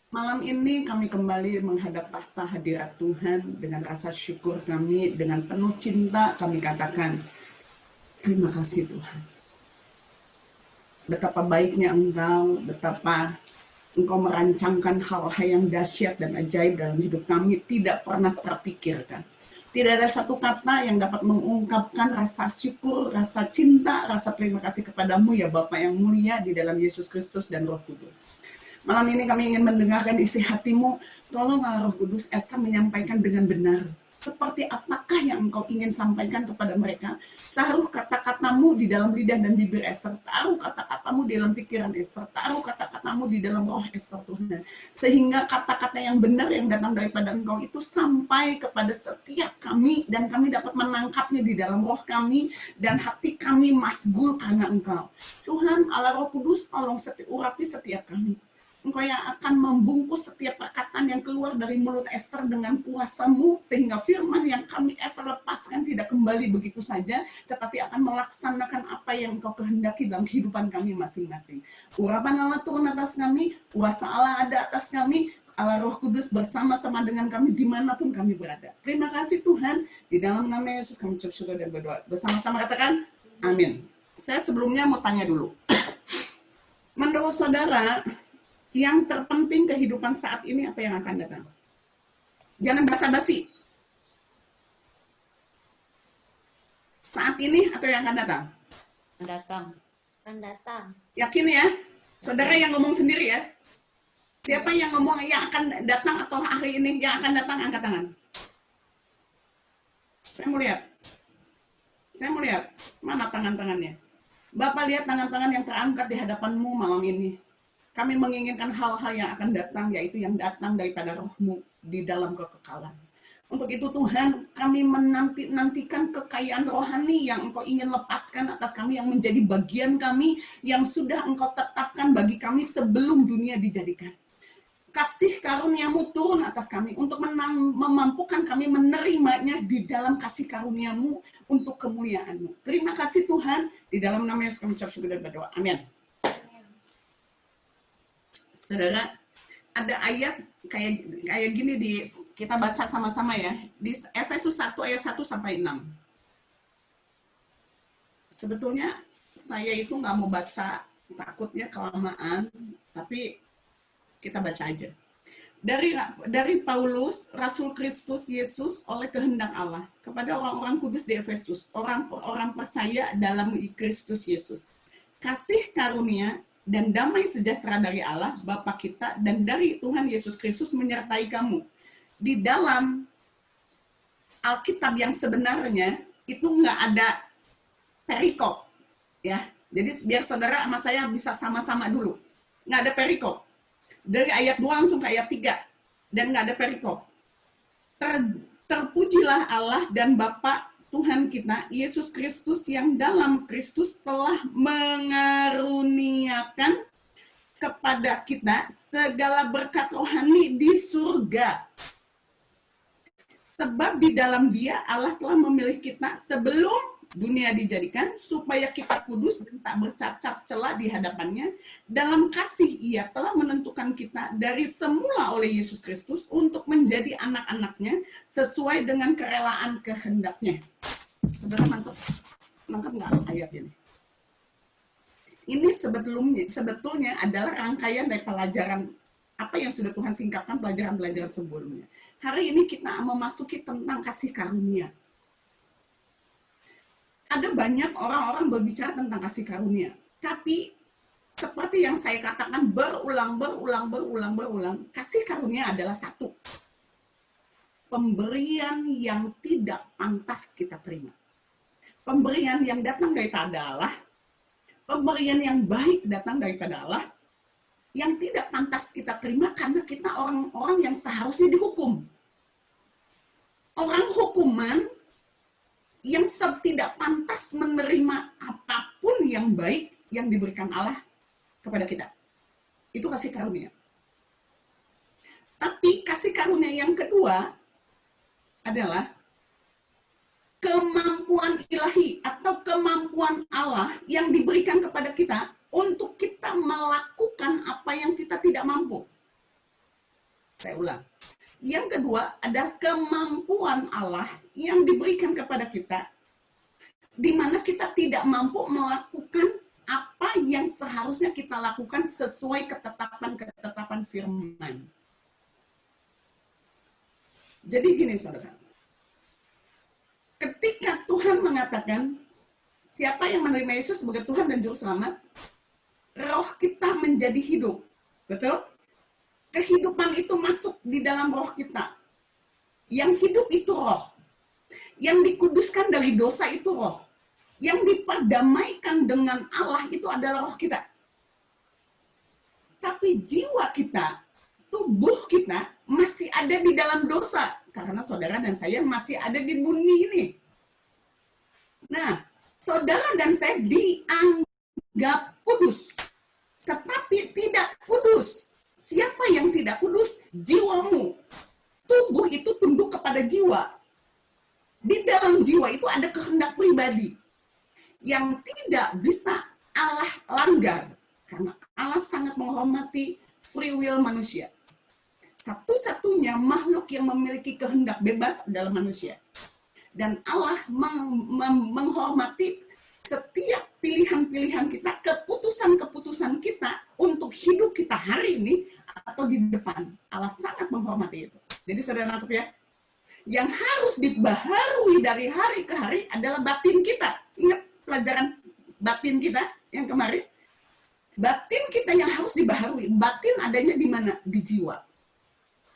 Malam ini kami kembali menghadap tahta hadirat Tuhan dengan rasa syukur kami, dengan penuh cinta kami katakan, terima kasih Tuhan. Betapa baiknya Engkau, betapa Engkau merancangkan hal-hal yang dahsyat dan ajaib dalam hidup kami tidak pernah terpikirkan. Tidak ada satu kata yang dapat mengungkapkan rasa syukur, rasa cinta, rasa terima kasih kepadamu ya Bapa yang mulia di dalam Yesus Kristus dan Roh Kudus. Malam ini kami ingin mendengarkan isi hatimu. Tolong Allah Roh Kudus, Esta menyampaikan dengan benar. Seperti apakah yang engkau ingin sampaikan kepada mereka. Taruh kata-katamu di dalam lidah dan bibir Esther. Taruh kata-katamu di dalam pikiran Esther. Taruh kata-katamu di dalam roh Esther Tuhan. Sehingga kata-kata yang benar yang datang daripada engkau itu sampai kepada setiap kami. Dan kami dapat menangkapnya di dalam roh kami. Dan hati kami masgul karena engkau. Tuhan Allah Roh Kudus, tolong urapi setiap kami. Engkau yang akan membungkus setiap perkataan yang keluar dari mulut Esther dengan kuasa-Mu, sehingga firman yang kami Esther lepaskan tidak kembali begitu saja, tetapi akan melaksanakan apa yang Engkau kehendaki dalam kehidupan kami masing-masing. Urapan Allah turun atas kami, kuasa Allah ada atas kami, Allah Roh Kudus bersama-sama dengan kami dimanapun kami berada. Terima kasih Tuhan, di dalam nama Yesus kami ucap syukur dan berdoa. Bersama-sama katakan, amin. Saya sebelumnya mau tanya dulu. Menurut saudara, yang terpenting kehidupan saat ini apa yang akan datang? Jangan basa-basi. Saat ini atau yang akan datang? Akan datang. Yakin ya? Saudara yang ngomong sendiri ya? Siapa yang ngomong yang akan datang atau hari ini yang akan datang, angkat tangan. Saya mau lihat. Mana tangan-tangannya? Bapak lihat tangan-tangan yang terangkat di hadapanmu malam ini. Kami menginginkan hal-hal yang akan datang, yaitu yang datang daripada roh-Mu di dalam kekekalan. Untuk itu Tuhan, kami menantikan kekayaan rohani yang Engkau ingin lepaskan atas kami, yang menjadi bagian kami, yang sudah Engkau tetapkan bagi kami sebelum dunia dijadikan. Kasih karunia-Mu turun atas kami, untuk memampukan kami menerimanya di dalam kasih karunia-Mu untuk kemuliaan-Mu. Terima kasih Tuhan, di dalam nama Yesus kami ucap syukur dan berdoa. Amin. Saudara, ada ayat kayak gini kita baca sama-sama ya. Di Efesus 1 ayat 1 sampai 6. Sebetulnya saya itu nggak mau baca, takutnya kelamaan, tapi kita baca aja. Dari Paulus, Rasul Kristus Yesus oleh kehendak Allah, kepada orang-orang kudus di Efesus, orang-orang percaya dalam Kristus Yesus. Kasih karunia dan damai sejahtera dari Allah, Bapa kita, dan dari Tuhan Yesus Kristus menyertai kamu. Di dalam Alkitab yang sebenarnya, itu nggak ada perikop. Ya. Jadi biar saudara sama saya bisa sama-sama dulu. Nggak ada perikop. Dari ayat 2 langsung ke ayat 3. Dan nggak ada perikop. Terpujilah Allah dan Bapa Tuhan kita, Yesus Kristus, yang dalam Kristus telah mengaruniakan kepada kita segala berkat rohani di surga. Sebab di dalam Dia Allah telah memilih kita sebelum dunia dijadikan, supaya kita kudus dan tak bercacat celah di hadapannya. Dalam kasih Ia telah menentukan kita dari semula oleh Yesus Kristus untuk menjadi anak-anaknya sesuai dengan kerelaan kehendaknya. Saudara nangkep nggak ayat ini? Ini sebetulnya adalah rangkaian dari pelajaran apa yang sudah Tuhan singkapkan, pelajaran-pelajaran sebelumnya. Hari ini kita memasuki tentang kasih karunia. Ada banyak orang-orang berbicara tentang kasih karunia, tapi seperti yang saya katakan berulang, kasih karunia adalah satu. Pemberian yang tidak pantas kita terima. Pemberian yang datang daripada Allah, pemberian yang baik datang daripada Allah, yang tidak pantas kita terima karena kita orang-orang yang seharusnya dihukum. Orang hukuman yang tidak pantas menerima apapun yang baik yang diberikan Allah kepada kita. Itu kasih karunia. Tapi kasih karunia yang kedua adalah kemampuan ilahi atau kemampuan Allah yang diberikan kepada kita untuk kita melakukan apa yang kita tidak mampu. Saya ulang. Yang kedua adalah kemampuan Allah yang diberikan kepada kita, di mana kita tidak mampu melakukan apa yang seharusnya kita lakukan sesuai ketetapan firman. Jadi gini saudara, ketika Tuhan mengatakan siapa yang menerima Yesus sebagai Tuhan dan Juru Selamat, roh kita menjadi hidup. Betul? Kehidupan itu masuk di dalam roh kita. Yang hidup itu roh. Yang dikuduskan dari dosa itu roh. Yang diperdamaikan dengan Allah itu adalah roh kita. Tapi jiwa kita, tubuh kita masih ada di dalam dosa. Karena saudara dan saya masih ada di bumi ini. Nah, saudara dan saya dianggap kudus. Tetapi tidak kudus. Siapa yang tidak kudus? Jiwamu. Tubuh itu tunduk kepada jiwa. Di dalam jiwa itu ada kehendak pribadi yang tidak bisa Allah langgar. Karena Allah sangat menghormati free will manusia. Satu-satunya makhluk yang memiliki kehendak bebas adalah manusia. Dan Allah menghormati setiap pilihan-pilihan kita, keputusan-keputusan kita untuk hidup kita hari ini atau di depan. Allah sangat menghormati itu. Jadi saudara nangkep ya? Yang harus dibaharui dari hari ke hari adalah batin kita. Ingat pelajaran batin kita yang kemarin? Batin kita yang harus dibaharui. Batin adanya di mana? Di jiwa.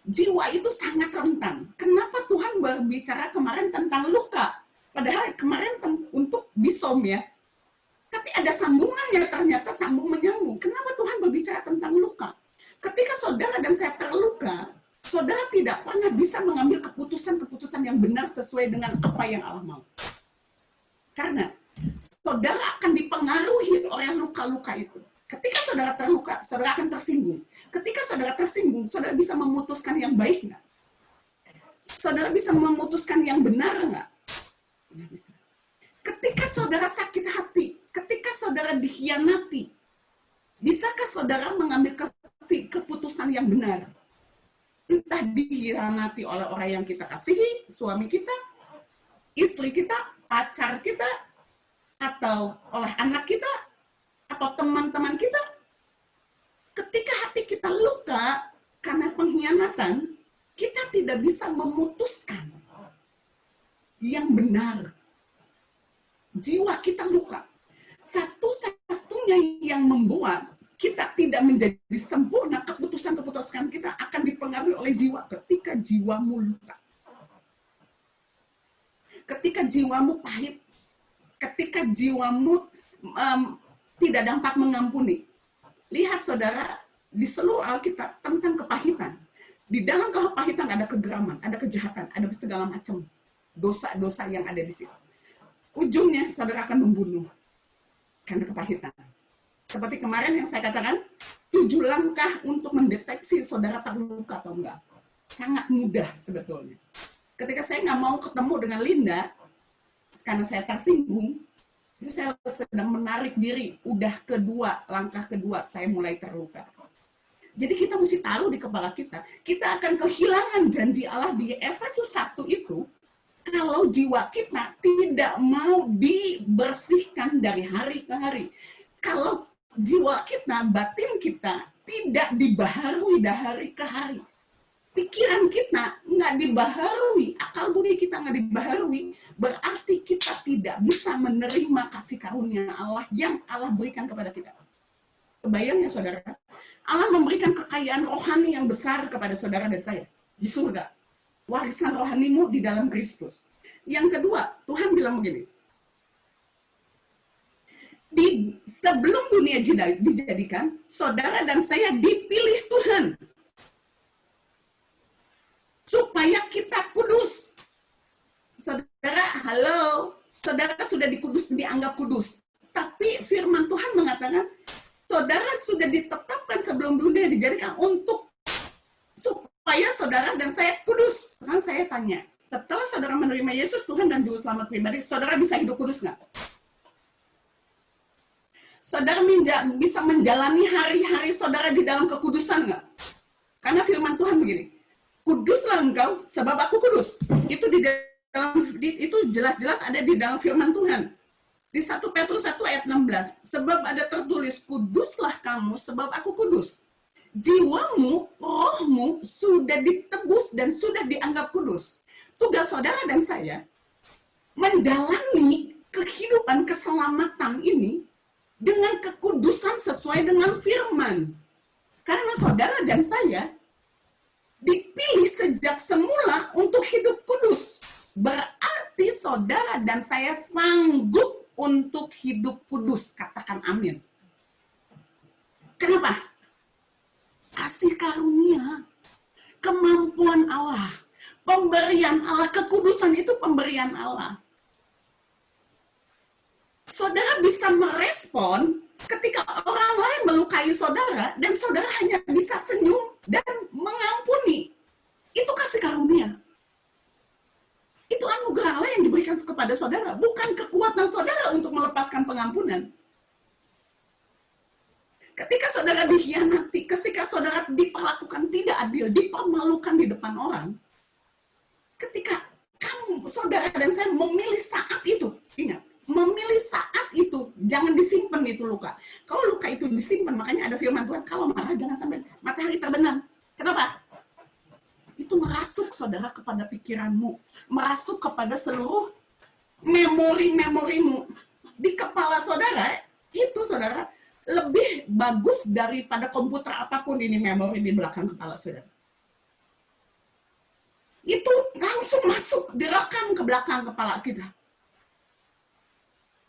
Jiwa itu sangat rentan. Kenapa Tuhan berbicara kemarin tentang luka? Padahal kemarin untuk bisom ya. Tapi ada sambungannya, ternyata sambung menyambung. Kenapa Tuhan berbicara tentang luka? Ketika saudara dan saya terluka, saudara tidak pernah bisa mengambil keputusan-keputusan yang benar sesuai dengan apa yang Allah mau. Karena saudara akan dipengaruhi oleh luka-luka itu. Ketika saudara terluka, saudara akan tersinggung. Ketika saudara tersinggung, saudara bisa memutuskan yang baik nggak? Saudara bisa memutuskan yang benar nggak? Nggak bisa. Ketika saudara sakit hati, ketika saudara dikhianati, bisakah saudara mengambil keputusan yang benar? Entah dikhianati oleh orang yang kita kasihi, suami kita, istri kita, pacar kita, atau oleh anak kita, atau teman-teman kita. Ketika hati kita luka karena pengkhianatan, kita tidak bisa memutuskan yang benar. Jiwa kita luka. Satu-satunya yang membuat kita tidak menjadi sempurna, keputusan-keputusan kita akan dipengaruhi oleh jiwa ketika jiwamu luka. Ketika jiwamu pahit, ketika jiwamu tidak dapat mengampuni. Lihat saudara, di seluruh Alkitab tentang kepahitan. Di dalam kepahitan ada kegeraman, ada kejahatan, ada segala macam dosa-dosa yang ada di situ. Ujungnya saudara akan membunuh karena kepahitan. Seperti kemarin yang saya katakan, 7 langkah untuk mendeteksi saudara terluka atau enggak. Sangat mudah sebetulnya. Ketika saya nggak mau ketemu dengan Linda, karena saya tersinggung, itu saya sedang menarik diri. Udah langkah kedua, saya mulai terluka. Jadi kita mesti taruh di kepala kita akan kehilangan janji Allah di Efesus 1 itu, kalau jiwa kita tidak mau dibersihkan dari hari ke hari. Kalau jiwa kita, batin kita tidak dibaharui dari hari ke hari. Pikiran kita nggak dibaharui, akal budi kita nggak dibaharui, berarti kita tidak bisa menerima kasih karunia Allah yang Allah berikan kepada kita. Kebayang ya saudara? Allah memberikan kekayaan rohani yang besar kepada saudara dan saya di surga. Warisan rohanimu di dalam Kristus. Yang kedua, Tuhan bilang begini. Sebelum dunia dijadikan, saudara dan saya dipilih Tuhan supaya kita kudus. Saudara, halo, saudara sudah dianggap kudus. Tapi firman Tuhan mengatakan, saudara sudah ditetapkan sebelum dunia dijadikan untuk supaya saudara dan saya kudus. Sekarang saya tanya, setelah saudara menerima Yesus Tuhan dan Juru Selamat pribadi, saudara bisa hidup kudus nggak? Saudara bisa menjalani hari-hari saudara di dalam kekudusan nggak? Karena firman Tuhan Tuhan begini, kuduslah engkau sebab aku kudus. Itu itu jelas-jelas ada di dalam firman Tuhan. Di 1 Petrus 1 ayat 16, sebab ada tertulis, kuduslah kamu sebab aku kudus. Jiwamu, rohmu sudah ditebus dan sudah dianggap kudus. Tugas saudara dan saya menjalani kehidupan keselamatan ini dengan kekudusan sesuai dengan firman. Karena saudara dan saya dipilih sejak semula untuk hidup kudus. Berarti saudara dan saya sanggup untuk hidup kudus. Katakan amin. Kenapa? Kasih karunia, kemampuan Allah, pemberian Allah, kekudusan itu pemberian Allah. Saudara bisa merespon ketika orang lain melukai saudara, dan saudara hanya bisa senyum dan mengampuni. Itu kasih karunia. Itu anugerah Allah yang diberikan kepada saudara, bukan kekuatan saudara untuk melepaskan pengampunan. Ketika saudara dikhianati, ketika saudara diperlakukan tidak adil, dipermalukan di depan orang, ketika kamu, saudara dan saya memilih saat itu, ingat, memilih saat itu, jangan disimpan itu luka. Kalau luka itu disimpan, makanya ada firman Tuhan, kalau marah jangan sampai matahari terbenam. Kenapa? Itu merasuk saudara kepada pikiranmu, merasuk kepada seluruh memori-memorimu. Di kepala saudara, itu saudara, lebih bagus daripada komputer apapun ini memori di belakang kepala saudara. Itu langsung masuk, direkam ke belakang kepala kita.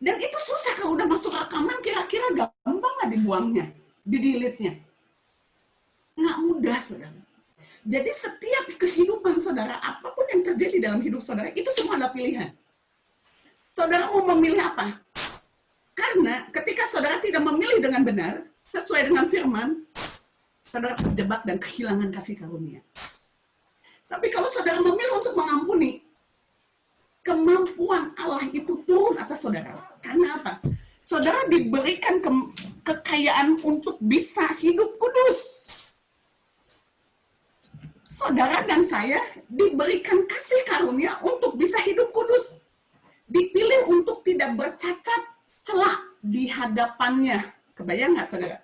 Dan itu susah kalau udah masuk rekaman, kira-kira gampang nggak dibuangnya, didelete-nya. Nggak mudah, saudara. Jadi setiap kehidupan saudara, apapun yang terjadi dalam hidup saudara, itu semua adalah pilihan. Saudara mau memilih apa? Karena ketika saudara tidak memilih dengan benar, sesuai dengan firman, saudara terjebak dan kehilangan kasih karunia. Tapi kalau saudara memilih untuk mengampuni, kemampuan Allah itu turun atas saudara. Karena apa? Saudara diberikan kekayaan untuk bisa hidup kudus. Saudara dan saya diberikan kasih karunia untuk bisa hidup kudus. Dipilih untuk tidak bercacat celah di hadapannya. Kebayang nggak saudara?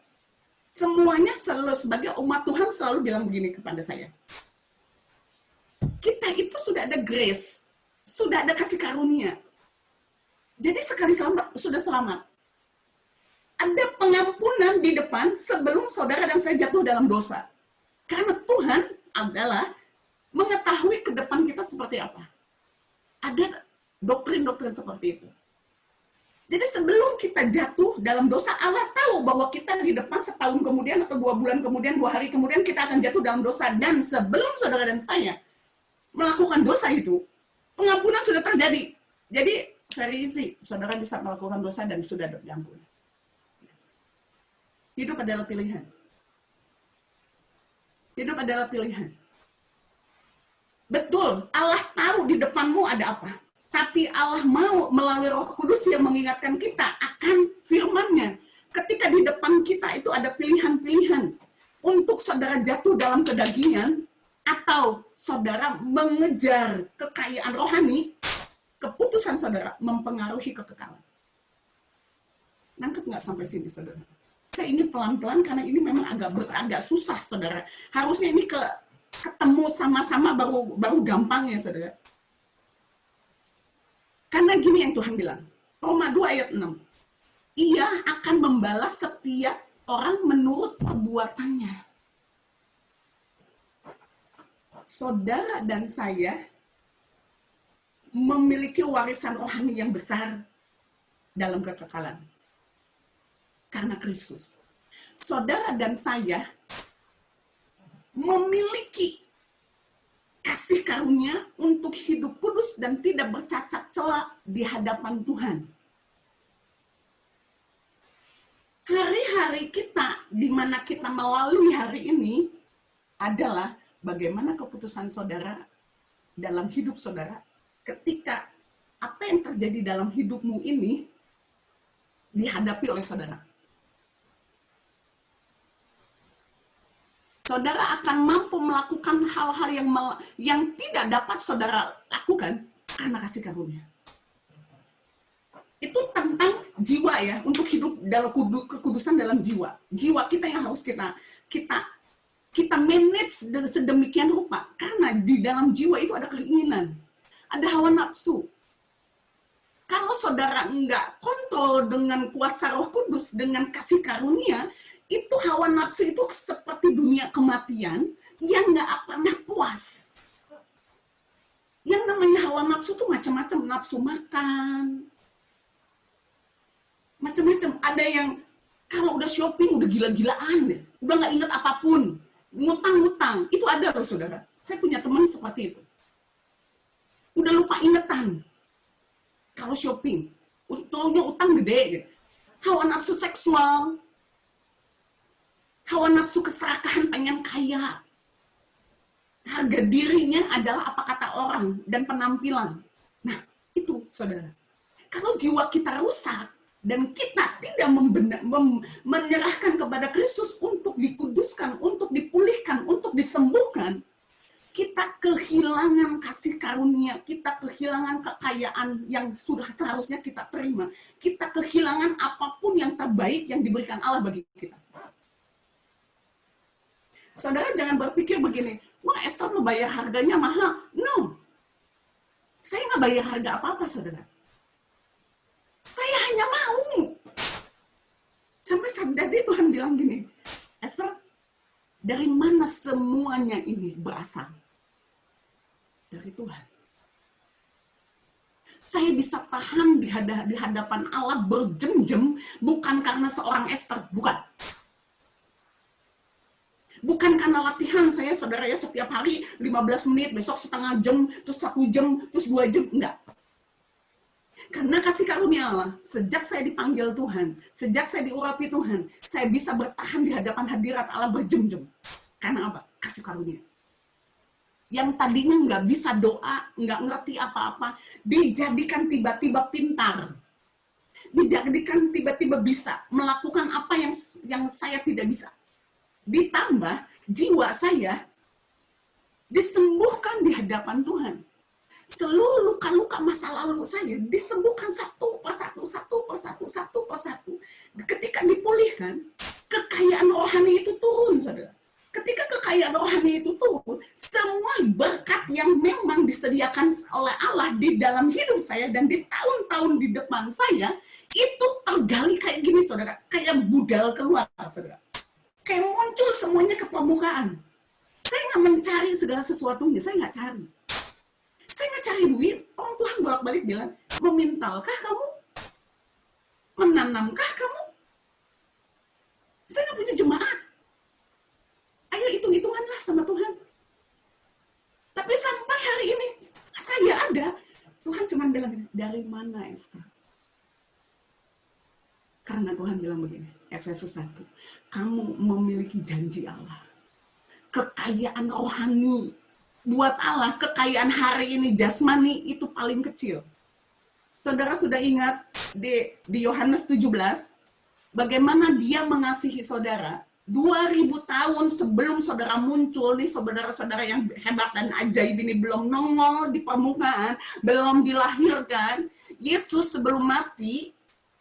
Semuanya selalu sebagai umat Tuhan selalu bilang begini kepada saya. Kita itu sudah ada grace, sudah ada kasih karunia. Jadi sekali selamat, sudah selamat. Ada pengampunan di depan sebelum saudara dan saya jatuh dalam dosa. Karena Tuhan adalah mengetahui ke depan kita seperti apa. Ada doktrin-doktrin seperti itu. Jadi sebelum kita jatuh dalam dosa, Allah tahu bahwa kita di depan setahun kemudian atau 2 bulan kemudian, 2 hari kemudian kita akan jatuh dalam dosa. Dan sebelum saudara dan saya melakukan dosa itu, pengampunan sudah terjadi. Jadi very easy, saudara bisa melakukan dosa dan sudah diampuni. Hidup adalah pilihan. Hidup adalah pilihan. Betul, Allah tahu di depanmu ada apa. Tapi Allah mau melalui Roh Kudus yang mengingatkan kita akan firman-Nya. Ketika di depan kita itu ada pilihan-pilihan untuk saudara jatuh dalam kedagingan atau saudara mengejar kekayaan rohani, keputusan saudara mempengaruhi kekekalan. Nangkep nggak sampai sini, saudara? Saya ini pelan-pelan karena ini memang agak susah, saudara. Harusnya ini ketemu sama-sama baru gampang ya, saudara. Karena gini yang Tuhan bilang, Roma 2 ayat 6. Ia akan membalas setiap orang menurut perbuatannya. Saudara dan saya memiliki warisan rohani yang besar dalam kekekalan. Karena Kristus. Saudara dan saya memiliki kasih karunia untuk hidup kudus dan tidak bercacat celah di hadapan Tuhan. Hari-hari kita, di mana kita melalui hari ini, adalah bagaimana keputusan saudara dalam hidup saudara ketika apa yang terjadi dalam hidupmu ini dihadapi oleh saudara. Saudara akan mampu melakukan melakukan hal-hal yang tidak dapat saudara lakukan karena kasih karunia. Itu tentang jiwa ya, untuk hidup dalam kekudusan dalam jiwa. Jiwa kita yang harus kita manage sedemikian rupa, karena di dalam jiwa itu ada keinginan, ada hawa nafsu. Kalau saudara enggak kontrol dengan kuasa Roh Kudus, dengan kasih karunia, itu hawa nafsu itu seperti dunia kematian yang enggak pernah puas. Yang namanya hawa nafsu itu macam-macam, nafsu makan, macam-macam. Ada yang kalau udah shopping udah gila-gilaan deh, udah nggak inget apapun, ngutang-ngutang. Itu ada loh saudara. Saya punya teman seperti itu. Udah lupa ingetan kalau shopping, untungnya utang gede gitu. Hawa nafsu seksual, hawa nafsu keserakahan, pengen kaya. Harga dirinya adalah apa kata orang dan penampilan. Nah, itu saudara. Kalau jiwa kita rusak dan kita tidak menyerahkan kepada Kristus untuk dikuduskan, untuk dipulihkan, untuk disembuhkan, kita kehilangan kasih karunia, kita kehilangan kekayaan yang sudah seharusnya kita terima. Kita kehilangan apapun yang terbaik yang diberikan Allah bagi kita. Saudara jangan berpikir begini, wah Esther mau bayar harganya mahal. No, saya nggak bayar harga apa-apa saudara. Saya hanya mau. Sampai tadi Tuhan bilang gini, Esther, dari mana semuanya ini berasal? Dari Tuhan. Saya bisa tahan di hadapan Allah berjam-jam bukan karena seorang Esther, bukan. Bukan karena latihan saya, saudara ya, setiap hari 15 menit, besok setengah jam, terus 1 jam, terus 2 jam, enggak. Karena kasih karunia Allah, sejak saya dipanggil Tuhan, sejak saya diurapi Tuhan, saya bisa bertahan di hadapan hadirat Allah berjam-jam. Karena apa? Kasih karunia. Yang tadinya nggak bisa doa, nggak ngerti apa-apa, dijadikan tiba-tiba pintar. Dijadikan tiba-tiba bisa melakukan apa yang saya tidak bisa. Ditambah jiwa saya disembuhkan di hadapan Tuhan. Seluruh luka-luka masa lalu saya disembuhkan satu persatu. Ketika dipulihkan, kekayaan rohani itu turun, saudara. Ketika kekayaan rohani itu turun, semua berkat yang memang disediakan oleh Allah di dalam hidup saya dan di tahun-tahun di depan saya, itu tergali kayak gini, saudara. Kayak budal keluar, saudara. Kayak muncul semuanya ke permukaan. Saya nggak mencari segala sesuatunya, saya nggak cari. Saya nggak cari duit. Orang Tuhan bolak-balik bilang, memintalkah kamu? Menanamkah kamu? Saya nggak punya jemaat. Ayo hitung-hitunganlah sama Tuhan. Tapi sampai hari ini saya ada. Tuhan cuma bilang, dari mana Esther? Karena Tuhan bilang begini, Efesus 1, kamu memiliki janji Allah. Kekayaan rohani. Buat Allah, kekayaan hari ini jasmani itu paling kecil. Saudara sudah ingat di Yohanes 17, bagaimana dia mengasihi saudara. 2000 tahun sebelum saudara muncul, nih saudara-saudara yang hebat dan ajaib ini belum nongol di permukaan, belum dilahirkan. Yesus sebelum mati,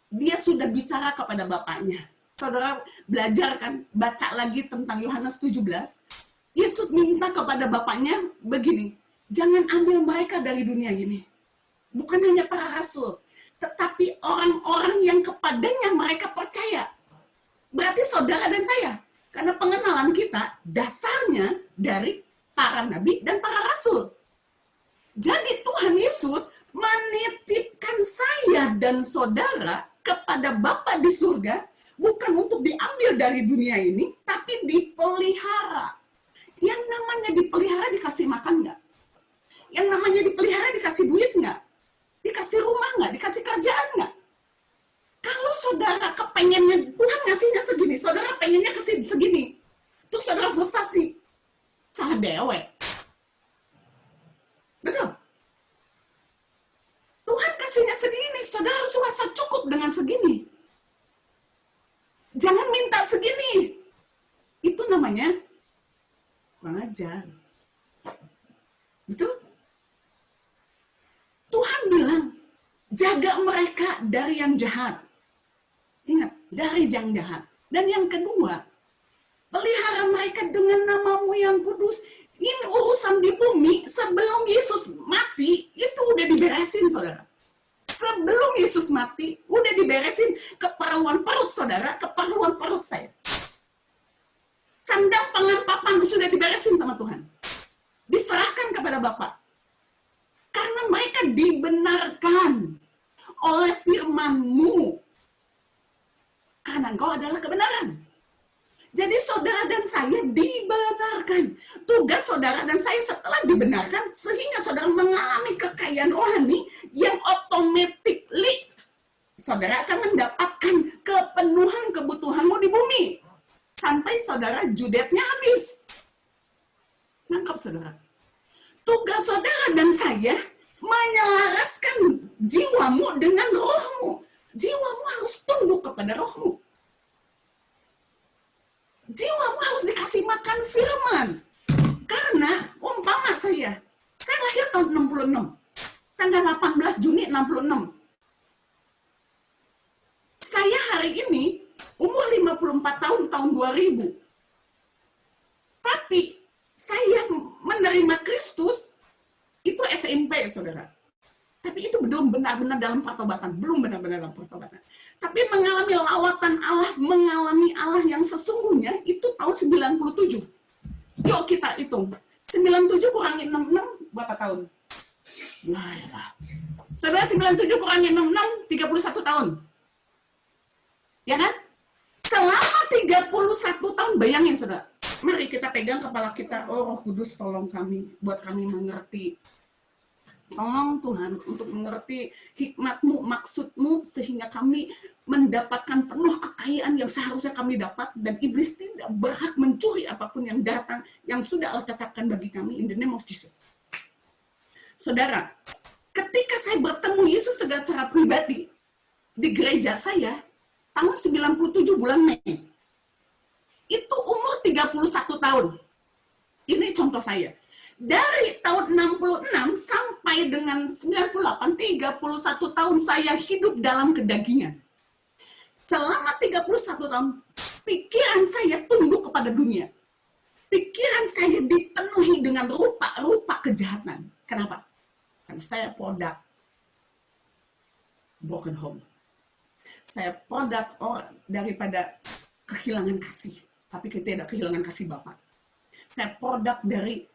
dia sudah bicara kepada Bapaknya. Saudara belajar kan, baca lagi tentang Yohanes 17. Yesus minta kepada Bapaknya begini, jangan ambil mereka dari dunia ini. Bukan hanya para rasul, tetapi orang-orang yang kepadanya mereka percaya. Berarti saudara dan saya. Karena pengenalan kita dasarnya dari para nabi dan para rasul. Jadi Tuhan Yesus menitipkan saya dan saudara kepada Bapa di surga, bukan untuk diambil dari dunia ini, tapi dipelihara. Yang namanya dipelihara dikasih makan nggak? Yang namanya dipelihara dikasih duit nggak? Dikasih rumah nggak? Dikasih kerjaan nggak? Kalau saudara kepengennya, Tuhan ngasihnya segini, saudara pengennya kasih segini, terus saudara frustasi, salah dewek. Betul? Tuhan kasihnya segini, saudara harus merasa cukup dengan segini. Jangan minta segini. Itu namanya kurang ajar. Betul? Tuhan bilang, jaga mereka dari yang jahat. Ingat, dari yang jahat. Dan yang kedua, pelihara mereka dengan namamu yang kudus. Ini urusan di bumi sebelum Yesus mati, itu udah diberesin, saudara. Sebelum Yesus mati, udah diberesin keperluan perut saudara, keperluan perut saya. Sandang pangan papan sudah diberesin sama Tuhan. Diserahkan kepada Bapa. Karena mereka dibenarkan oleh firman-Mu. Karena Engkau adalah kebenaran. Jadi saudara dan saya dibenarkan. Tugas saudara dan saya setelah dibenarkan, sehingga saudara mengalami kekayaan rohani yang automatically saudara akan mendapatkan kepenuhan kebutuhanmu di bumi. Sampai saudara judetnya habis. Nangkap saudara. Tugas saudara dan saya menyelaraskan jiwamu dengan rohmu. Jiwamu harus tunduk kepada rohmu. Jiwamu harus dikasih makan firman. Karena umpama saya lahir tahun 66. Tanggal 18 Juni 66. Saya hari ini umur 54 tahun, tahun 2000. Tapi saya menerima Kristus itu SMP, saudara. Tapi itu belum benar-benar dalam pertobatan. Belum benar-benar dalam pertobatan. Tapi mengalami lawatan Allah, mengalami Allah yang sesungguhnya itu tahun 97. Yuk kita hitung. 97 kurangi 66, berapa tahun? Nah, ya lah. Saudara, 97 kurangi 66, 31 tahun. Ya kan? Selama 31 tahun, bayangin saudara. Mari kita pegang kepala kita. Oh, Roh Kudus tolong kami, buat kami mengerti. Tolong Tuhan untuk mengerti hikmat-Mu, maksud-Mu, sehingga kami mendapatkan penuh kekayaan yang seharusnya kami dapat, dan iblis tidak berhak mencuri apapun yang datang, yang sudah Allah tetapkan bagi kami, in the name of Jesus. Saudara, ketika saya bertemu Yesus secara pribadi di gereja saya, tahun 97 bulan Mei, itu umur 31 tahun. Ini contoh saya. Dari tahun 66 sampai dengan 98, 31 tahun saya hidup dalam kedagingan. Selama 31 tahun, pikiran saya tunduk kepada dunia. Pikiran saya dipenuhi dengan rupa-rupa kejahatan. Kenapa? Karena saya produk broken home. Saya produk daripada kehilangan kasih. Tapi kita tidak kehilangan kasih Bapa. Saya produk dari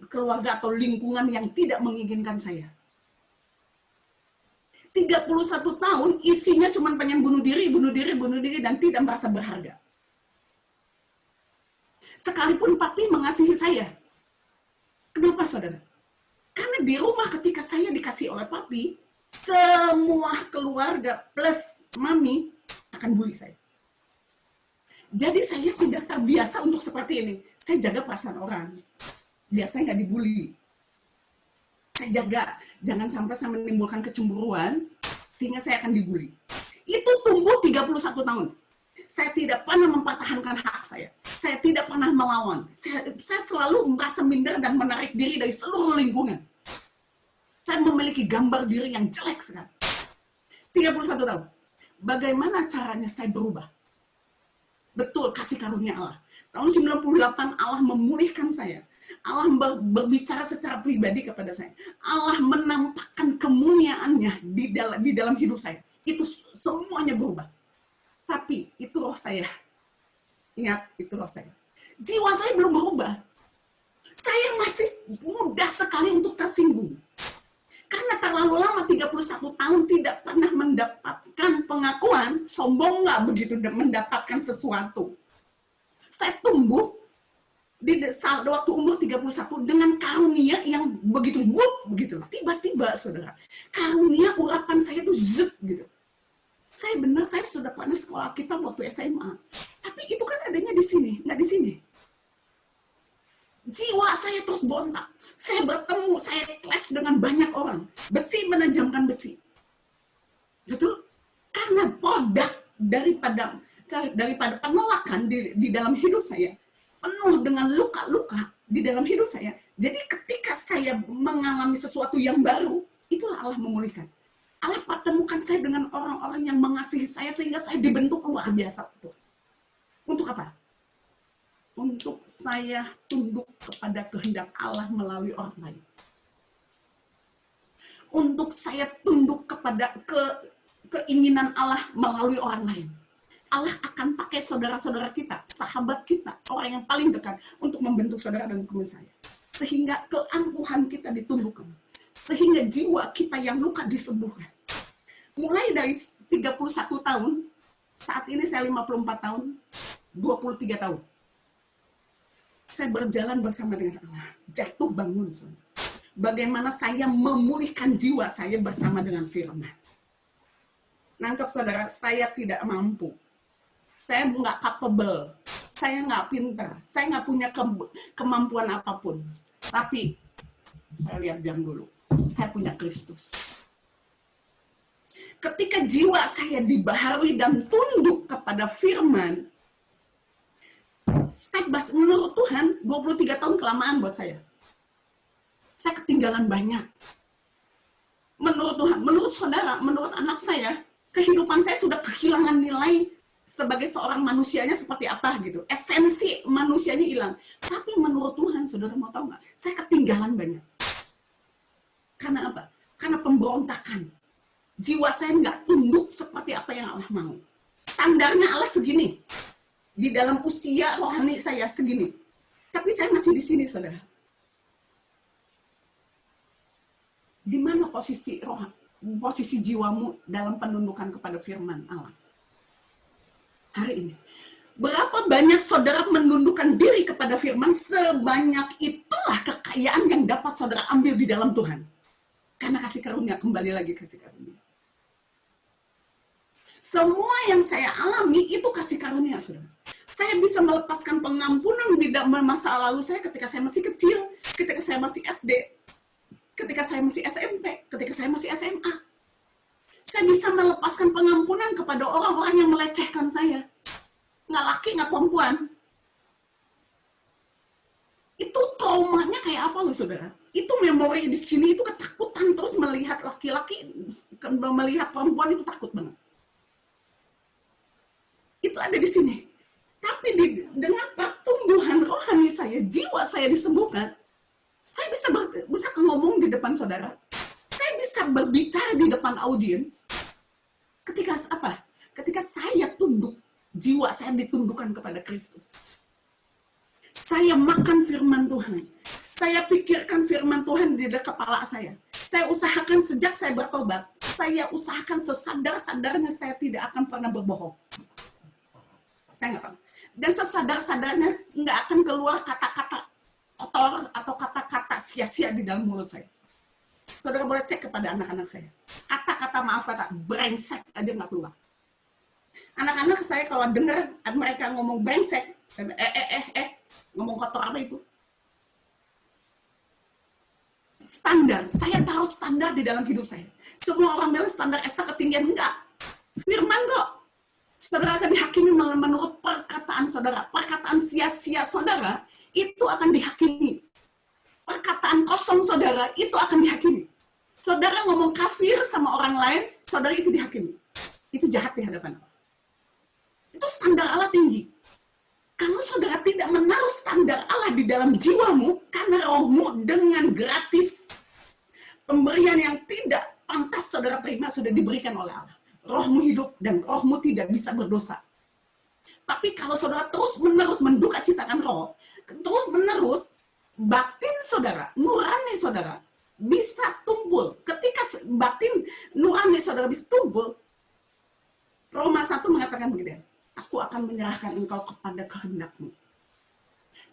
keluarga atau lingkungan yang tidak menginginkan saya. 31 tahun isinya cuma pengen bunuh diri, dan tidak merasa berharga. Sekalipun papi mengasihi saya. Kenapa saudara? Karena di rumah ketika saya dikasih oleh papi, semua keluarga plus mami akan bully saya. Jadi saya sudah terbiasa untuk seperti ini. Saya jaga perasaan orang. Biasanya nggak dibully. Saya jaga, jangan sampai saya menimbulkan kecemburuan, sehingga saya akan dibully. Itu tumbuh 31 tahun. Saya tidak pernah mempertahankan hak saya. Saya tidak pernah melawan. Saya selalu merasa minder dan menarik diri dari seluruh lingkungan. Saya memiliki gambar diri yang jelek sekali. 31 tahun. Bagaimana caranya saya berubah? Betul, kasih karunia Allah. Tahun 98 Allah memulihkan saya. Allah berbicara secara pribadi kepada saya. Allah menampakkan kemuliaannya di dalam hidup saya. Itu semuanya berubah. Tapi itu roh saya. Ingat, itu roh saya. Jiwa saya belum berubah. Saya masih mudah sekali untuk tersinggung. Karena terlalu lama 31 tahun tidak pernah mendapatkan pengakuan, sombong nggak begitu mendapatkan sesuatu. Saya tumbuh di waktu umur 31 dengan karunia yang begitu tiba-tiba saudara. Karunia urapan saya tuh zut gitu. Saya sudah pernah sekolah kitab waktu SMA. Tapi itu kan adanya di sini, nggak di sini. Jiwa saya terus bontak. Saya bertemu, saya clash dengan banyak orang. Besi menajamkan besi. Betul? Karena produk daripada penolakan di dalam hidup saya, penuh dengan luka-luka di dalam hidup saya. Jadi ketika ketika saya mengalami sesuatu yang baru, itulah Allah memulihkan. Allah pertemukan saya dengan orang-orang yang mengasihi saya sehingga saya dibentuk luar biasa. Untuk apa? Untuk saya tunduk kepada kehendak Allah melalui orang lain. Untuk saya tunduk kepada keinginan Allah melalui orang lain. Allah akan pakai saudara-saudara kita, sahabat kita, orang yang paling dekat untuk membentuk saudara dan teman saya. Sehingga keangkuhan kita ditundukkan. Sehingga jiwa kita yang luka disembuhkan. Mulai dari 31 tahun, saat ini saya 54 tahun, 23 tahun. Saya berjalan bersama dengan Allah, jatuh bangun. Bagaimana saya memulihkan jiwa saya bersama dengan firman. Nangkep saudara, saya tidak mampu. Saya nggak capable. Saya nggak pintar. Saya nggak punya kemampuan apapun. Tapi, saya lihat jam dulu. Saya punya Kristus. Ketika jiwa saya dibaharui dan tunduk kepada firman, step by step, menurut Tuhan, 23 tahun kelamaan buat saya. Saya ketinggalan banyak. Menurut Tuhan, menurut saudara, menurut anak saya, kehidupan saya sudah kehilangan nilai sebagai seorang manusianya seperti apa gitu. Esensi manusianya hilang. Tapi menurut Tuhan, saudara mau tahu nggak? Saya ketinggalan banyak. Karena apa? Karena pemberontakan. Jiwa saya nggak tunduk seperti apa yang Allah mau. Standarnya Allah segini. Di dalam usia rohani saya segini. Tapi saya masih di sini, saudara. Di mana posisi jiwamu dalam penundukan kepada firman Allah? Hari ini. Berapa banyak saudara menundukkan diri kepada firman, sebanyak itulah kekayaan yang dapat saudara ambil di dalam Tuhan. Karena kasih karunia, kembali lagi kasih karunia. Semua yang saya alami itu kasih karunia, saudara. Saya bisa melepaskan pengampunan di masa lalu saya ketika saya masih kecil, ketika saya masih SD, ketika saya masih SMP, ketika saya masih SMA. Saya bisa melepaskan pengampunan kepada orang-orang yang melecehkan saya. Nggak laki, nggak perempuan. Itu traumanya kayak apa loh, saudara? Itu memori di sini, itu ketakutan terus melihat laki-laki, melihat perempuan itu takut banget. Itu ada di sini. Tapi dengan pertumbuhan rohani saya, jiwa saya disembuhkan, saya bisa ngomong di depan saudara. Saya bisa berbicara di depan audiens. Ketika apa? Ketika saya tunduk, jiwa saya ditundukkan kepada Kristus. Saya makan firman Tuhan. Saya pikirkan firman Tuhan di kepala saya. Saya usahakan sejak saya bertobat, saya usahakan sesadar-sadarnya saya tidak akan pernah berbohong. Saya nggak pernah. Dan sesadar-sadarnya nggak akan keluar kata-kata kotor atau kata-kata sia-sia di dalam mulut saya. Saudara boleh cek kepada anak-anak saya. Kata-kata maaf kata brengsek aja nggak keluar. Anak-anak saya kalau dengar mereka ngomong brengsek, ngomong kotor apa itu? Standar, saya taruh standar di dalam hidup saya. Semua orang bilang standar Esa ketinggian, enggak. Firman kok. Saudara akan dihakimi menurut perkataan saudara. Perkataan sia-sia saudara, itu akan dihakimi. Perkataan kosong saudara, itu akan dihakimi. Saudara ngomong kafir sama orang lain, saudara itu dihakimi. Itu jahat di hadapan Allah. Itu standar Allah tinggi. Kalau saudara tidak menaruh standar Allah di dalam jiwamu, karena rohmu dengan gratis, pemberian yang tidak pantas saudara terima sudah diberikan oleh Allah. Rohmu hidup dan rohmu tidak bisa berdosa. Tapi kalau saudara terus-menerus menduka citakan roh, terus-menerus batin saudara, nurani saudara, bisa tumpul. Ketika batin nurani saudara bisa tumpul, Roma 1 mengatakan begini, aku akan menyerahkan engkau kepada kehendakmu.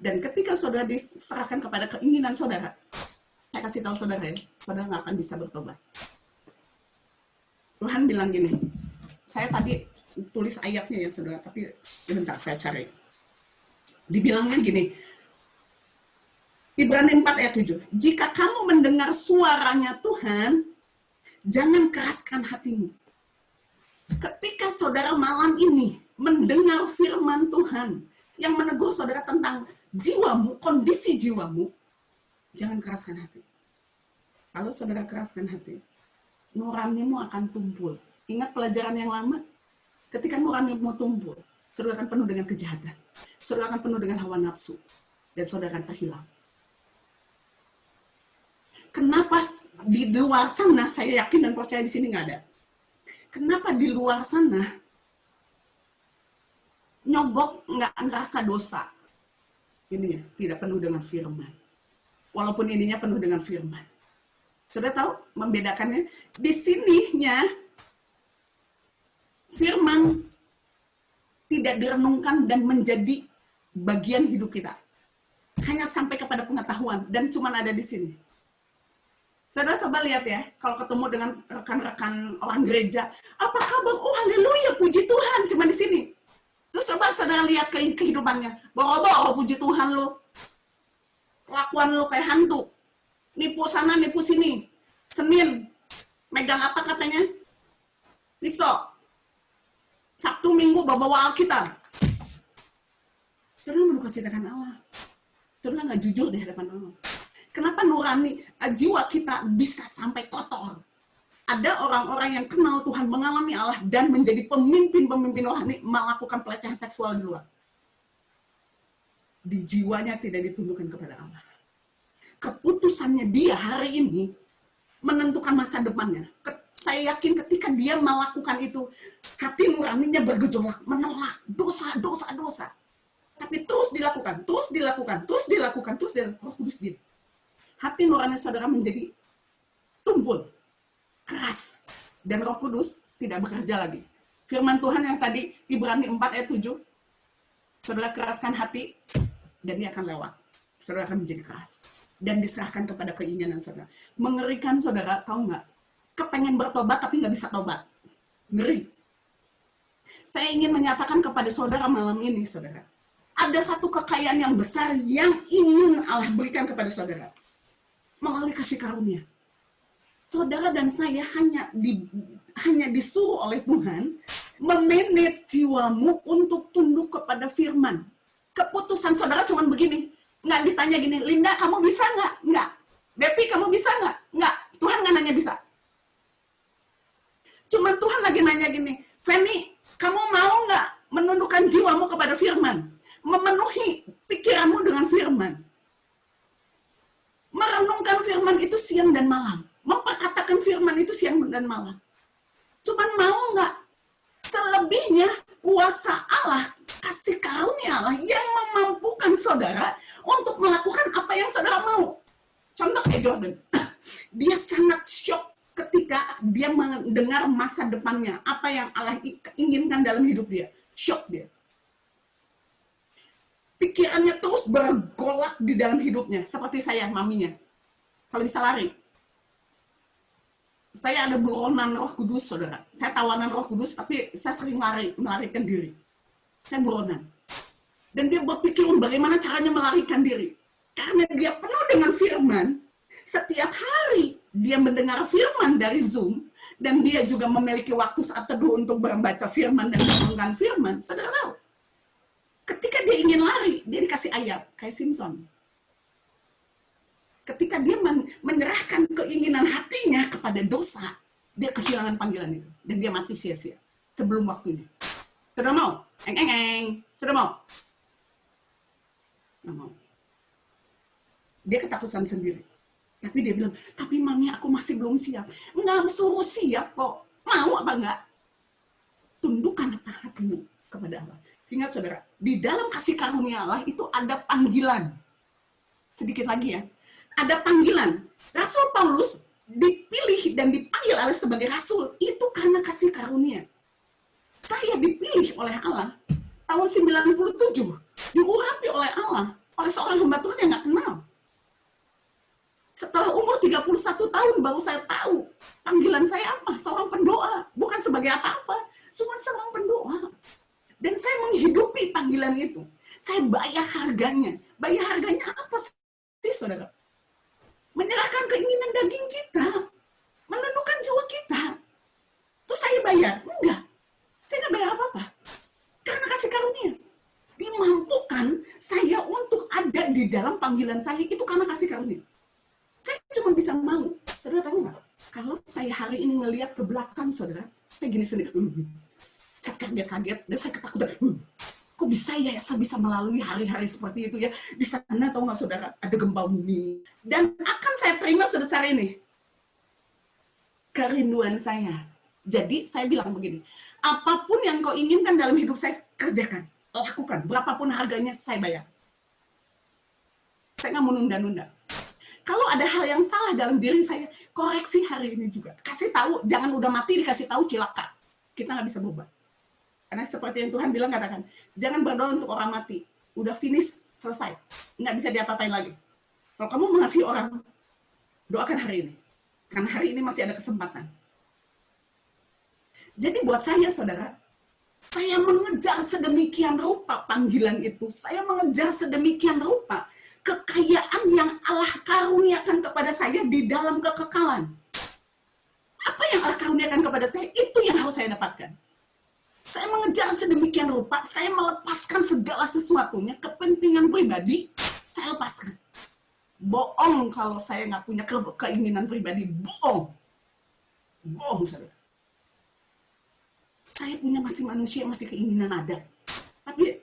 Dan ketika saudara diserahkan kepada keinginan saudara, saya kasih tahu saudara ya, saudara nggak akan bisa bertobat. Tuhan bilang gini, saya tadi tulis ayatnya ya saudara, tapi sebentar saya cari. Dibilangnya gini, Ibrani 4 ayat 7, jika kamu mendengar suaranya Tuhan, jangan keraskan hatimu. Ketika saudara malam ini mendengar firman Tuhan yang menegur saudara tentang jiwamu, kondisi jiwamu, Jangan keraskan hati. Kalau saudara keraskan hati, nuranimu akan tumpul. Ingat pelajaran yang lama? Ketika nuranimu tumpul, saudara akan penuh dengan kejahatan. Saudara akan penuh dengan hawa nafsu. Dan saudara akan terhilang. Kenapa di luar sana, saya yakin dan percaya di sini nggak ada. Kenapa di luar sana nyogok nggak ngerasa dosa? Ini ya, tidak penuh dengan firman. Walaupun ininya penuh dengan firman. Sudah tahu membedakannya? Di sininya firman tidak direnungkan dan menjadi bagian hidup kita. Hanya sampai kepada pengetahuan dan cuma ada di sini. Saudara coba lihat ya, kalau ketemu dengan rekan-rekan orang gereja, apa kabar? Oh haleluya, puji Tuhan, cuma di sini. Terus coba saudara lihat kehidupannya, boro-boro puji Tuhan lo, kelakuan lo kayak hantu, nipu sana, nipu sini. Senin, megang apa katanya? Pisau. Sabtu, Minggu, bawa Alkitab. Saudara menduka-citakan Allah. Saudara nggak jujur di hadapan Allah. Kenapa nurani jiwa kita bisa sampai kotor? Ada orang-orang yang kenal Tuhan, mengalami Allah, dan menjadi pemimpin-pemimpin rohani melakukan pelecehan seksual di luar. Di jiwanya tidak ditundukkan kepada Allah. Keputusannya dia hari ini menentukan masa depannya. Saya yakin ketika dia melakukan itu, hati nuraninya bergejolak, menolak dosa. Tapi terus dilakukan. Roh Kudus dia. Hati nurani saudara menjadi tumpul, keras, dan Roh Kudus tidak bekerja lagi. Firman Tuhan yang tadi Ibrani 4 ayat 7, saudara keraskan hati dan dia akan lewat. Saudara akan menjadi keras dan diserahkan kepada keinginan saudara. Mengerikan saudara, tahu nggak? Kepengen bertobat tapi nggak bisa tobat. Ngeri. Saya ingin menyatakan kepada saudara malam ini, saudara, ada satu kekayaan yang besar yang ingin Allah berikan kepada saudara melalui kasih karunia. Saudara dan saya hanya disuruh oleh Tuhan memanage jiwamu untuk tunduk kepada firman. Keputusan saudara cuma begini, nggak ditanya gini, Linda kamu bisa nggak? Nggak. Bepi kamu bisa nggak? Nggak. Tuhan nggak nanya bisa. Cuma Tuhan lagi nanya gini, Feni, kamu mau nggak menundukkan jiwamu kepada firman? Memenuhi pikiranmu dengan firman. Merenungkan firman itu siang dan malam. Memperkatakan firman itu siang dan malam. Cuman mau nggak? Selebihnya kuasa Allah, kasih karunia Allah yang memampukan saudara untuk melakukan apa yang saudara mau. Contoh kayak Jordan. Dia sangat syok ketika dia mendengar masa depannya. Apa yang Allah inginkan dalam hidup dia. Syok dia. Pikirannya terus bergolak di dalam hidupnya. Seperti saya, maminya. Kalau bisa lari. Saya ada buronan Roh Kudus, saudara. Saya tawanan Roh Kudus, tapi saya sering melarikan diri. Saya buronan. Dan dia berpikir bagaimana caranya melarikan diri. Karena dia penuh dengan firman, setiap hari dia mendengar firman dari Zoom, dan dia juga memiliki waktu saat teduh untuk membaca firman dan merenungkan firman. Saudara tahu? Ketika dia ingin lari, dia dikasih ayat, kayak Simpson. Ketika dia menyerahkan keinginan hatinya kepada dosa, dia kehilangan panggilan itu. Dan dia mati sia-sia, sebelum waktunya. Sudah mau? Sudah mau? Nggak mau. Dia ketakutan sendiri. Tapi dia bilang, tapi mami aku masih belum siap. Nggak suruh siap kok. Mau apa enggak? Tundukkan hatimu kepada Allah. Ingat saudara, di dalam kasih karunia Allah itu ada panggilan. Sedikit lagi ya. Ada panggilan. Rasul Paulus dipilih dan dipanggil Allah sebagai rasul. Itu karena kasih karunia. Saya dipilih oleh Allah. Tahun 97. Diurapi oleh Allah. Oleh seorang hamba Tuhan yang nggak kenal. Setelah umur 31 tahun baru saya tahu panggilan saya apa. Seorang pendoa. Bukan sebagai apa-apa. Cuma seorang pendoa. Dan saya menghidupi panggilan itu. Saya bayar harganya. Bayar harganya apa sih, saudara? Menyerahkan keinginan daging kita. Menundukkan jiwa kita. Terus saya bayar? Enggak. Saya nggak bayar apa-apa. Karena kasih karunia. Dimampukan saya untuk ada di dalam panggilan saya. Itu karena kasih karunia. Saya cuma bisa mau. Saudara tahu nggak? Kalau saya hari ini ngelihat ke belakang, saudara, saya gini sendiri. Saya kaget-kaget dan saya ketakutan. Kok bisa ya saya bisa melalui hari-hari seperti itu ya? Di sana tahu nggak saudara, ada gempa bumi. Dan akan saya terima sebesar ini. Kerinduan saya. Jadi saya bilang begini, apapun yang kau inginkan dalam hidup saya, kerjakan, lakukan. Berapapun harganya, saya bayar. Saya nggak mau nunda-nunda. Kalau ada hal yang salah dalam diri saya, koreksi hari ini juga. Kasih tahu, jangan udah mati dikasih tahu cilaka. Kita nggak bisa berubah. Karena seperti yang Tuhan bilang, katakan, jangan berdoa untuk orang mati. Udah finish, selesai. Nggak bisa diapa-apain lagi. Kalau kamu mengasihi orang, doakan hari ini. Karena hari ini masih ada kesempatan. Jadi buat saya, saudara, saya mengejar sedemikian rupa panggilan itu. Saya mengejar sedemikian rupa kekayaan yang Allah karuniakan kepada saya di dalam kekekalan. Apa yang Allah karuniakan kepada saya, itu yang harus saya dapatkan. Saya mengejar sedemikian rupa, saya melepaskan segala sesuatunya, kepentingan pribadi, saya lepaskan. Bohong kalau saya nggak punya keinginan pribadi, bohong. Bohong, saudara. Saya punya masih manusia, masih keinginan ada. Tapi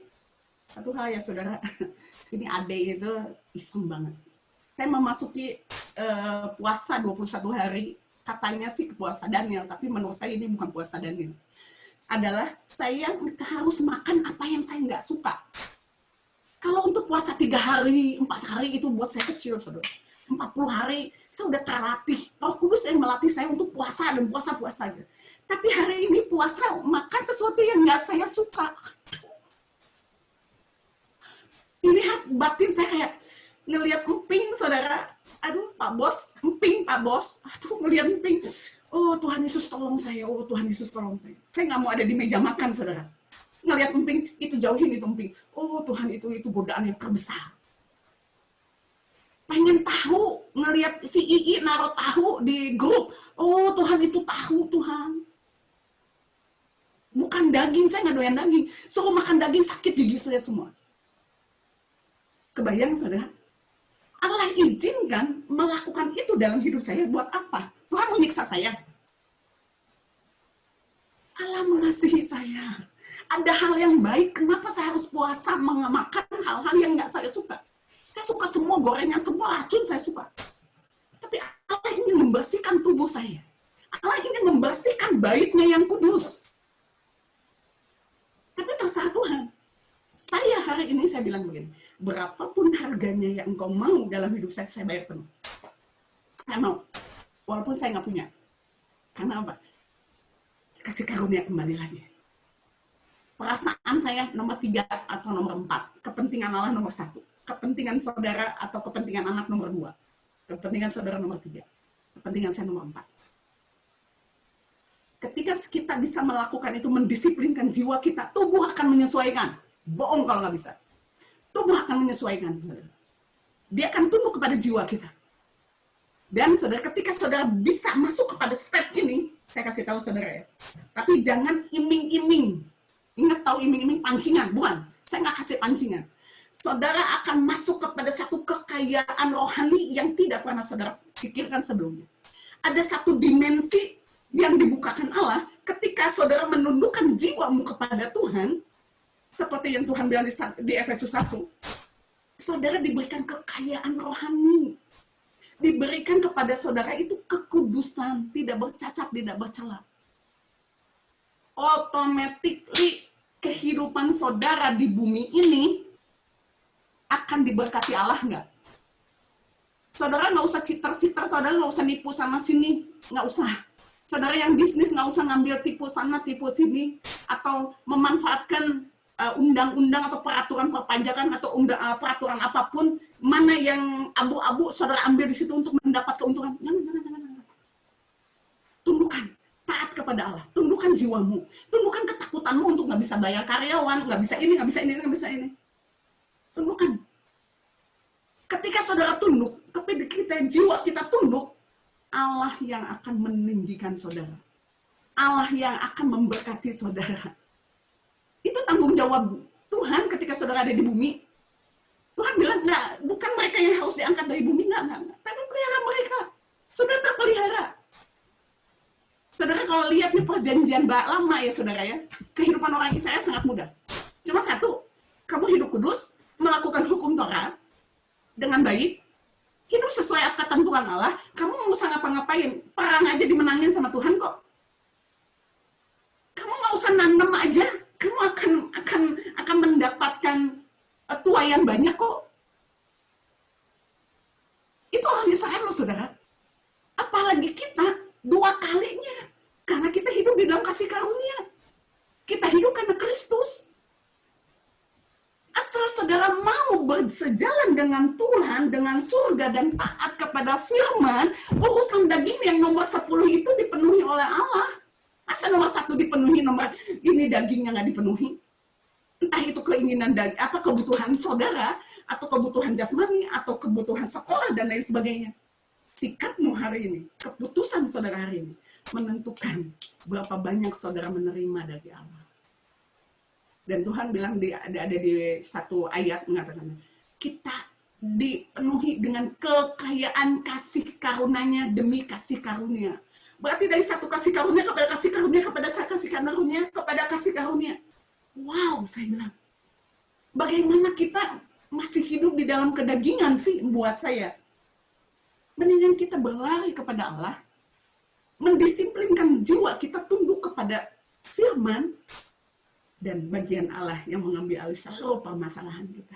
satu hal ya saudara, ini ade itu iseng banget. Saya memasuki puasa 21 hari, katanya sih puasa Daniel, tapi menurut saya ini bukan puasa Daniel. Adalah saya harus makan apa yang saya nggak suka. Kalau untuk puasa 3 hari, 4 hari itu buat saya kecil, saudara. 40 hari, saya udah terlatih. Roh Kudus yang melatih saya untuk puasa dan puasa-puasa aja. Tapi hari ini puasa makan sesuatu yang nggak saya suka. Lihat batin saya kayak ngelihat emping, saudara. Aduh, Pak Bos, emping Pak Bos. Aduh, ngelihat emping. Oh, Tuhan Yesus tolong saya. Oh, Tuhan Yesus tolong saya. Saya nggak mau ada di meja makan, saudara. Ngelihat emping, itu jauhin itu emping. Oh, Tuhan itu godaan yang terbesar. Pengen tahu, ngelihat si Ii naruh tahu di grup. Oh, Tuhan itu tahu, Tuhan. Bukan daging, saya nggak doyan daging. Suruh makan daging, sakit gigi saya semua. Kebayang, saudara? Allah izinkan melakukan itu dalam hidup saya buat apa? Tuhan menyiksa saya. Allah mengasihi saya. Ada hal yang baik, kenapa saya harus puasa makan hal-hal yang nggak saya suka? Saya suka semua gorengan, semua racun saya suka. Tapi Allah ingin membersihkan tubuh saya. Allah ingin membersihkan baitnya yang kudus. Tapi terserah Tuhan. Saya hari ini saya bilang begini, berapapun harganya yang engkau mau dalam hidup saya bayar penuh. Saya mau, walaupun saya nggak punya. Karena apa? Kasih karunia kembali lagi. Perasaan saya nomor 3 atau nomor 4. Kepentingan Allah nomor 1. Kepentingan saudara atau kepentingan anak nomor 2. Kepentingan saudara nomor 3. Kepentingan saya nomor 4. Ketika kita bisa melakukan itu, mendisiplinkan jiwa kita, tubuh akan menyesuaikan. Bohong kalau nggak bisa. Tubuh akan menyesuaikan, saudara. Dia akan tunduk kepada jiwa kita. Dan saudara, ketika saudara bisa masuk kepada step ini, saya kasih tahu saudara ya. Tapi jangan iming-iming. Ingat tahu iming-iming pancingan, bukan. Saya nggak kasih pancingan. Saudara akan masuk kepada satu kekayaan rohani yang tidak pernah saudara pikirkan sebelumnya. Ada satu dimensi yang dibukakan Allah ketika saudara menundukkan jiwamu kepada Tuhan, seperti yang Tuhan bilang di Efesus 1, saudara diberikan kekayaan rohani, diberikan kepada saudara itu kekudusan, tidak bercacat, tidak bercela. Automatically kehidupan saudara di bumi ini akan diberkati Allah nggak? Saudara nggak usah citer-citer, saudara nggak usah nipu sana sini, nggak usah. Saudara yang bisnis nggak usah ngambil tipu sana, tipu sini, atau memanfaatkan undang-undang atau peraturan perpajakan atau peraturan apapun, mana yang abu-abu, saudara ambil di situ untuk mendapat keuntungan. Jangan. Tundukkan, taat kepada Allah. Tundukkan jiwamu. Tundukkan ketakutanmu untuk nggak bisa bayar karyawan, nggak bisa ini, nggak bisa ini, nggak bisa ini. Tundukkan. Ketika saudara tunduk, ketika jiwa kita tunduk, Allah yang akan meninggikan saudara. Allah yang akan memberkati saudara. Itu tanggung jawab Tuhan ketika saudara ada di bumi. Tuhan bilang, bukan mereka yang harus diangkat dari bumi, enggak. Tapi pelihara mereka kalau lihat nih perjanjian lama ya saudara ya, kehidupan orang Israel sangat mudah. Cuma satu, kamu hidup kudus, melakukan hukum Torah dengan baik, hidup sesuai ketentuan Allah, kamu nggak usah ngapa-ngapain, perang aja dimenangin sama Tuhan kok. Kamu nggak usah nanam aja, kamu akan mendapatkan tuayan banyak kok. Itu orang Israel loh saudara. Apalagi kita 2 kalinya, karena kita hidup di dalam kasih karunia. Kita hidup karena Kristus. Asal saudara mau bersejalan dengan Tuhan, dengan surga dan taat kepada firman, urusan daging yang nomor 10 itu dipenuhi oleh Allah. Masa nomor 1 dipenuhi, nomor ini dagingnya nggak dipenuhi? Entah itu keinginan kebutuhan saudara, atau kebutuhan jasmani, atau kebutuhan sekolah dan lain sebagainya. Sikapmu hari ini, keputusan saudara hari ini, menentukan berapa banyak saudara menerima dari Allah. Dan Tuhan bilang ada di satu ayat mengatakan, kita dipenuhi dengan kekayaan kasih karunia demi kasih karunia. Berarti dari satu kasih karunia kepada kasih karunia, kepada kasih karunia, kepada kasih karunia. Wow, saya bilang, bagaimana kita masih hidup di dalam kedagingan sih buat saya? Mendingan kita berlari kepada Allah, mendisiplinkan jiwa kita tunduk kepada firman, dan bagian Allah yang mengambil alih seluruh permasalahan kita.